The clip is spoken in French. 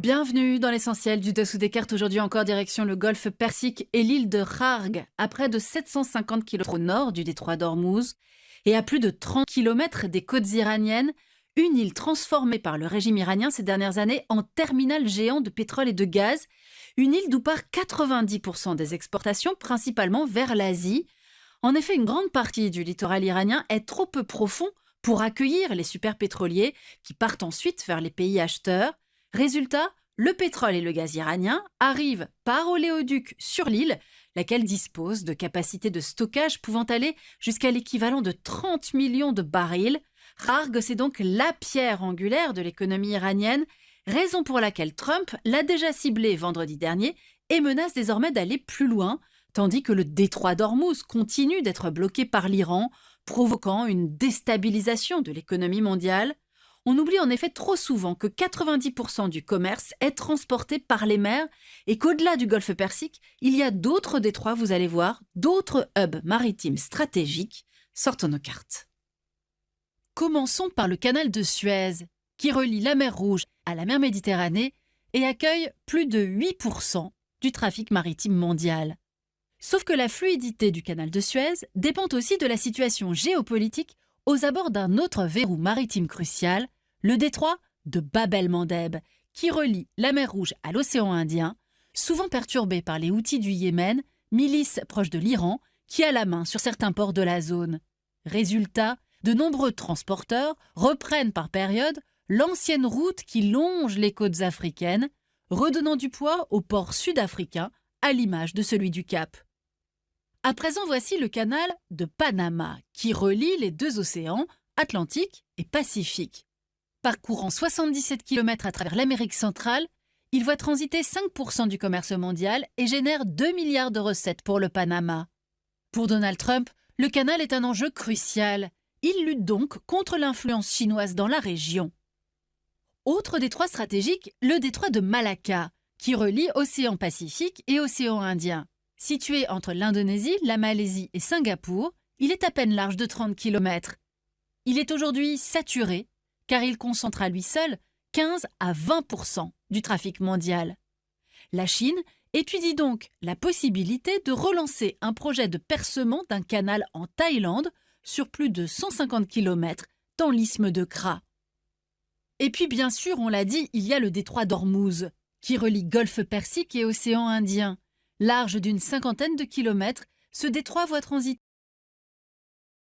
Bienvenue dans l'essentiel du Dessous des cartes. Aujourd'hui encore direction le golfe Persique et l'île de Kharg, à près de 750 km au nord du détroit d'Ormuz et à plus de 30 km des côtes iraniennes, une île transformée par le régime iranien ces dernières années en terminal géant de pétrole et de gaz, une île d'où part 90% des exportations, principalement vers l'Asie. En effet, une grande partie du littoral iranien est trop peu profond pour accueillir les superpétroliers qui partent ensuite vers les pays acheteurs. Résultat, le pétrole et le gaz iranien arrivent par oléoduc sur l'île, laquelle dispose de capacités de stockage pouvant aller jusqu'à l'équivalent de 30 millions de barils. Kharg, c'est donc la pierre angulaire de l'économie iranienne, raison pour laquelle Trump l'a déjà ciblée vendredi dernier et menace désormais d'aller plus loin, tandis que le détroit d'Ormuz continue d'être bloqué par l'Iran, provoquant une déstabilisation de l'économie mondiale. On oublie en effet trop souvent que 90% du commerce est transporté par les mers et qu'au-delà du golfe Persique, il y a d'autres détroits, vous allez voir, d'autres hubs maritimes stratégiques. Sortons nos cartes. Commençons par le canal de Suez, qui relie la mer Rouge à la mer Méditerranée et accueille plus de 8% du trafic maritime mondial. Sauf que la fluidité du canal de Suez dépend aussi de la situation géopolitique aux abords d'un autre verrou maritime crucial, le détroit de Bab el-Mandeb, qui relie la mer Rouge à l'océan Indien, souvent perturbé par les Houthis du Yémen, milice proche de l'Iran, qui a la main sur certains ports de la zone. Résultat, de nombreux transporteurs reprennent par période l'ancienne route qui longe les côtes africaines, redonnant du poids aux ports sud-africains, à l'image de celui du Cap. À présent, voici le canal de Panama, qui relie les deux océans, Atlantique et Pacifique. Parcourant 77 km à travers l'Amérique centrale, il voit transiter 5% du commerce mondial et génère 2 milliards de recettes pour le Panama. Pour Donald Trump, le canal est un enjeu crucial. Il lutte donc contre l'influence chinoise dans la région. Autre détroit stratégique, le détroit de Malacca, qui relie océan Pacifique et océan Indien. Situé entre l'Indonésie, la Malaisie et Singapour, il est à peine large de 30 km. Il est aujourd'hui saturé car il concentre à lui seul 15 à 20% du trafic mondial. La Chine étudie donc la possibilité de relancer un projet de percement d'un canal en Thaïlande sur plus de 150 km dans l'isthme de Kra. Et puis bien sûr, on l'a dit, il y a le détroit d'Ormuz, qui relie golfe Persique et océan Indien. Large d'une 50aine de kilomètres, ce détroit voit transiter